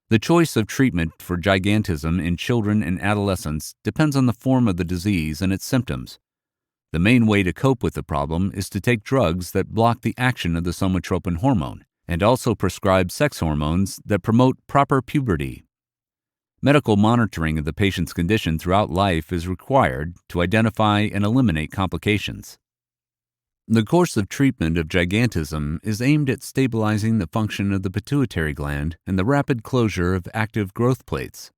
The choice of treatment for gigantism in children and adolescents depends on the form of the disease and its symptoms. The main way to cope with the problem is to take drugs that block the action of the somatropin hormone and also prescribe sex hormones that promote proper puberty. Medical monitoring of the patient's condition throughout life is required to identify and eliminate complications. The course of treatment of gigantism is aimed at stabilizing the function of the pituitary gland and the rapid closure of active growth plates.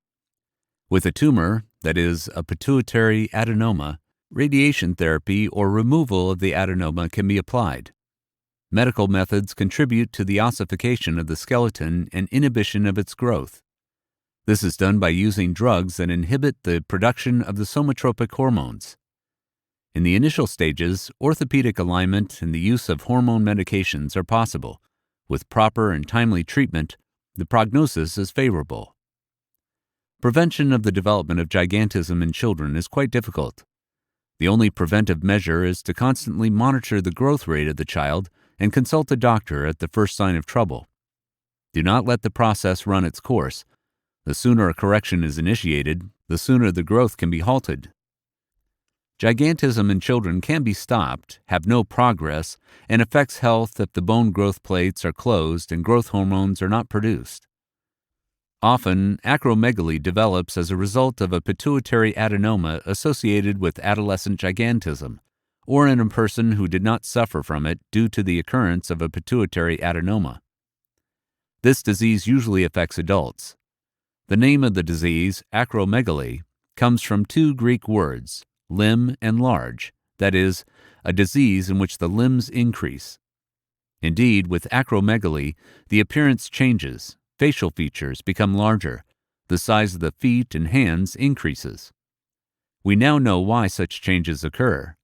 With a tumor, that is, a pituitary adenoma, radiation therapy or removal of the adenoma can be applied. Medical methods contribute to the ossification of the skeleton and inhibition of its growth. This is done by using drugs that inhibit the production of the somatropic hormones. In the initial stages, orthopedic alignment and the use of hormone medications are possible. With proper and timely treatment, the prognosis is favorable. Prevention of the development of gigantism in children is quite difficult. The only preventive measure is to constantly monitor the growth rate of the child and consult a doctor at the first sign of trouble. Do not let the process run its course. The sooner a correction is initiated, the sooner the growth can be halted. Gigantism in children can be stopped, have no progress, and affects health if the bone growth plates are closed and growth hormones are not produced. Often, acromegaly develops as a result of a pituitary adenoma associated with adolescent gigantism, or in a person who did not suffer from it due to the occurrence of a pituitary adenoma. This disease usually affects adults. The name of the disease, acromegaly, comes from two Greek words, limb and large, that is, a disease in which the limbs increase. Indeed, with acromegaly, the appearance changes, facial features become larger, the size of the feet and hands increases. We now know why such changes occur.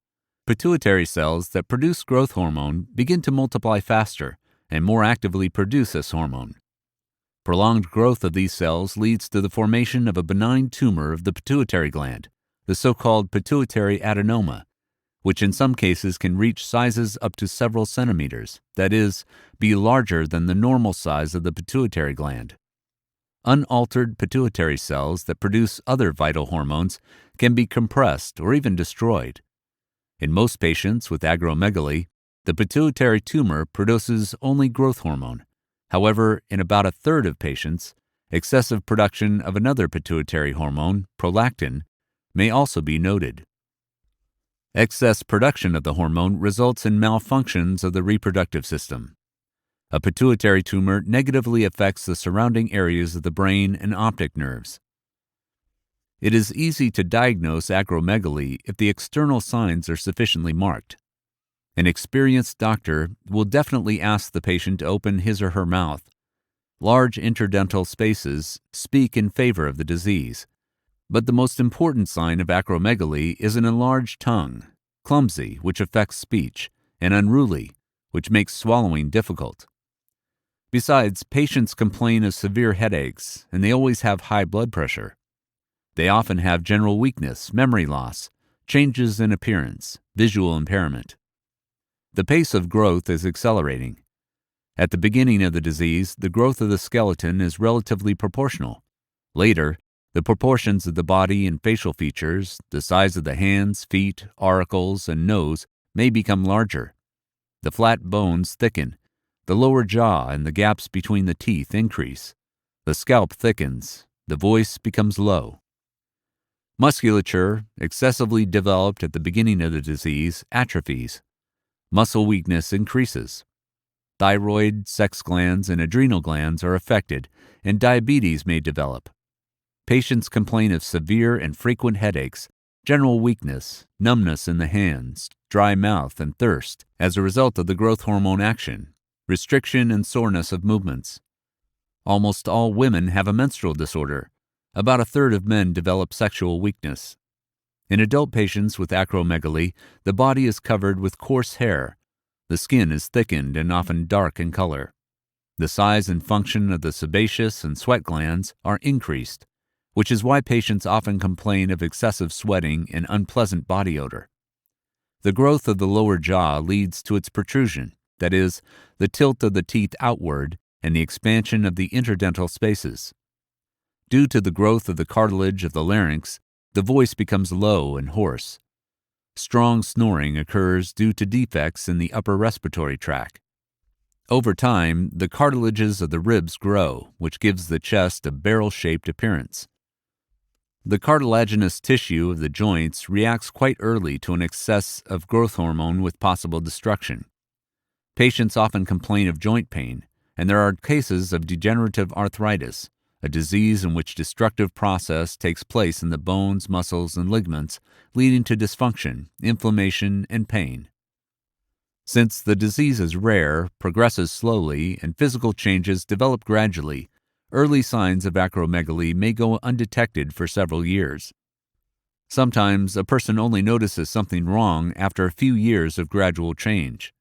Pituitary cells that produce growth hormone begin to multiply faster and more actively produce this hormone. Prolonged growth of these cells leads to the formation of a benign tumor of the pituitary gland, the so-called pituitary adenoma, which in some cases can reach sizes up to several centimeters, that is, be larger than the normal size of the pituitary gland. Unaltered pituitary cells that produce other vital hormones can be compressed or even destroyed. In most patients with acromegaly, the pituitary tumor produces only growth hormone. However, in about a third of patients, excessive production of another pituitary hormone, prolactin, may also be noted. Excess production of the hormone results in malfunctions of the reproductive system. A pituitary tumor negatively affects the surrounding areas of the brain and optic nerves. It is easy to diagnose acromegaly if the external signs are sufficiently marked. An experienced doctor will definitely ask the patient to open his or her mouth. Large interdental spaces speak in favor of the disease. But the most important sign of acromegaly is an enlarged tongue, clumsy, which affects speech, and unruly, which makes swallowing difficult. Besides, patients complain of severe headaches, and they always have high blood pressure. They often have general weakness, memory loss, changes in appearance, visual impairment. The pace of growth is accelerating. At the beginning of the disease, the growth of the skeleton is relatively proportional. Later, the proportions of the body and facial features, the size of the hands, feet, auricles, and nose may become larger. The flat bones thicken. The lower jaw and the gaps between the teeth increase. The scalp thickens. The voice becomes low. Musculature, excessively developed at the beginning of the disease, atrophies. Muscle weakness increases. Thyroid, sex glands, and adrenal glands are affected, and diabetes may develop. Patients complain of severe and frequent headaches, general weakness, numbness in the hands, dry mouth, and thirst as a result of the growth hormone action, restriction and soreness of movements. Almost all women have a menstrual disorder. About a third of men develop sexual weakness. In adult patients with acromegaly, the body is covered with coarse hair. The skin is thickened and often dark in color. The size and function of the sebaceous and sweat glands are increased, which is why patients often complain of excessive sweating and unpleasant body odor. The growth of the lower jaw leads to its protrusion, that is, the tilt of the teeth outward and the expansion of the interdental spaces. Due to the growth of the cartilage of the larynx, the voice becomes low and hoarse. Strong snoring occurs due to defects in the upper respiratory tract. Over time, the cartilages of the ribs grow, which gives the chest a barrel-shaped appearance. The cartilaginous tissue of the joints reacts quite early to an excess of growth hormone with possible destruction. Patients often complain of joint pain, and there are cases of degenerative arthritis, a disease in which destructive process takes place in the bones, muscles, and ligaments, leading to dysfunction, inflammation, and pain. Since the disease is rare, progresses slowly, and physical changes develop gradually, early signs of acromegaly may go undetected for several years. Sometimes a person only notices something wrong after a few years of gradual change.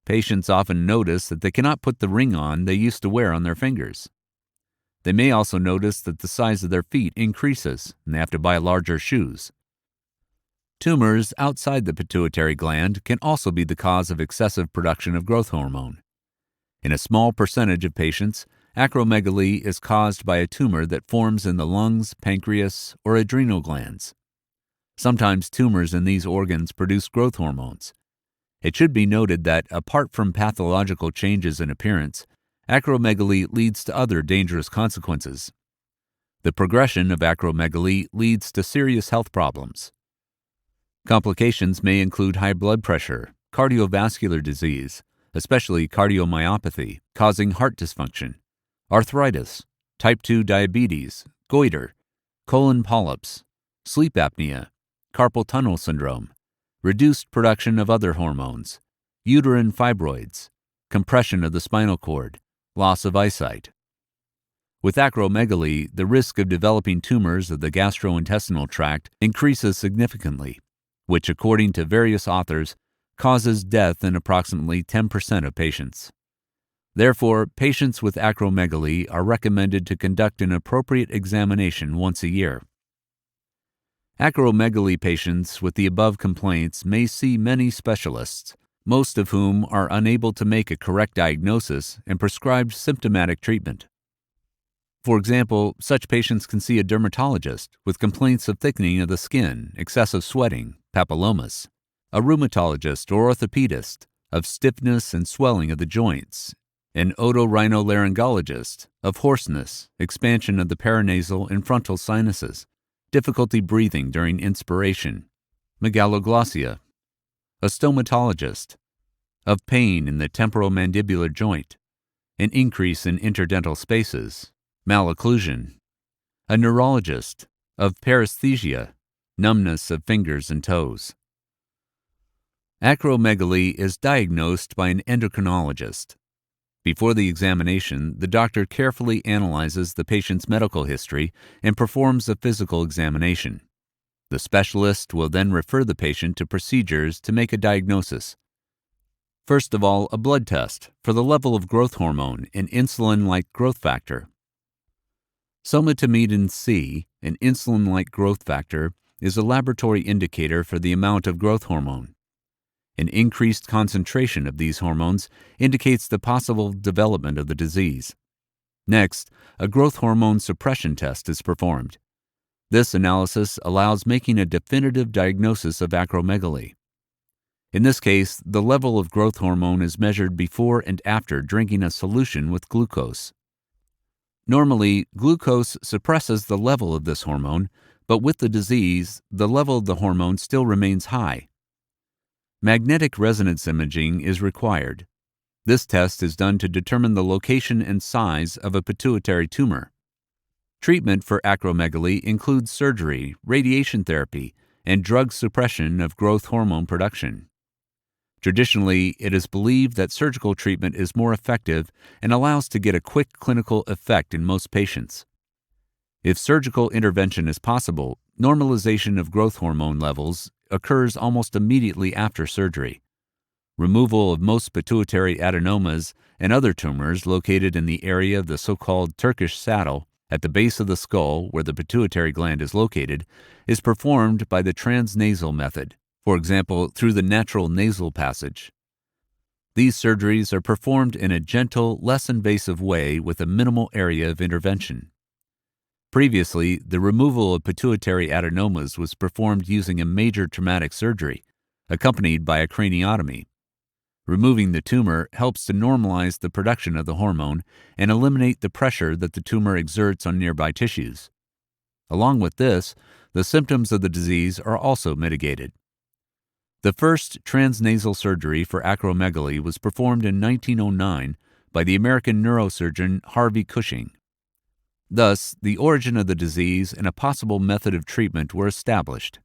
Patients often notice that they cannot put the ring on they used to wear on their fingers. They may also notice that the size of their feet increases and they have to buy larger shoes. Tumors outside the pituitary gland can also be the cause of excessive production of growth hormone. In a small percentage of patients, acromegaly is caused by a tumor that forms in the lungs, pancreas, or adrenal glands. Sometimes tumors in these organs produce growth hormones. It should be noted that, apart from pathological changes in appearance, acromegaly leads to other dangerous consequences. The progression of acromegaly leads to serious health problems. Complications may include high blood pressure, cardiovascular disease, especially cardiomyopathy, causing heart dysfunction, arthritis, type 2 diabetes, goiter, colon polyps, sleep apnea, carpal tunnel syndrome, reduced production of other hormones, uterine fibroids, compression of the spinal cord, loss of eyesight. With acromegaly, the risk of developing tumors of the gastrointestinal tract increases significantly, which, according to various authors, causes death in approximately 10% of patients. Therefore, patients with acromegaly are recommended to conduct an appropriate examination once a year. Acromegaly patients with the above complaints may see many specialists, most of whom are unable to make a correct diagnosis and prescribe symptomatic treatment. For example, such patients can see a dermatologist with complaints of thickening of the skin, excessive sweating, papillomas, a rheumatologist or orthopedist of stiffness and swelling of the joints, an otorhinolaryngologist of hoarseness, expansion of the paranasal and frontal sinuses, difficulty breathing during inspiration, megaloglossia, a stomatologist of pain in the temporomandibular joint, an increase in interdental spaces, malocclusion, a neurologist of paresthesia, numbness of fingers and toes. Acromegaly is diagnosed by an endocrinologist. Before the examination, the doctor carefully analyzes the patient's medical history and performs a physical examination. The specialist will then refer the patient to procedures to make a diagnosis. First of all, a blood test for the level of growth hormone and insulin-like growth factor. Somatomedin C, an insulin-like growth factor, is a laboratory indicator for the amount of growth hormone. An increased concentration of these hormones indicates the possible development of the disease. Next, a growth hormone suppression test is performed. This analysis allows making a definitive diagnosis of acromegaly. In this case, the level of growth hormone is measured before and after drinking a solution with glucose. Normally, glucose suppresses the level of this hormone, but with the disease, the level of the hormone still remains high. Magnetic resonance imaging is required. This test is done to determine the location and size of a pituitary tumor. Treatment for acromegaly includes surgery, radiation therapy, and drug suppression of growth hormone production. Traditionally, it is believed that surgical treatment is more effective and allows to get a quick clinical effect in most patients. If surgical intervention is possible, normalization of growth hormone levels occurs almost immediately after surgery. Removal of most pituitary adenomas and other tumors located in the area of the so-called Turkish saddle at the base of the skull where the pituitary gland is located is performed by the transnasal method, for example, through the natural nasal passage. These surgeries are performed in a gentle, less invasive way with a minimal area of intervention. Previously, the removal of pituitary adenomas was performed using a major traumatic surgery, accompanied by a craniotomy. Removing the tumor helps to normalize the production of the hormone and eliminate the pressure that the tumor exerts on nearby tissues. Along with this, the symptoms of the disease are also mitigated. The first transnasal surgery for acromegaly was performed in 1909 by the American neurosurgeon Harvey Cushing. Thus, the origin of the disease and a possible method of treatment were established.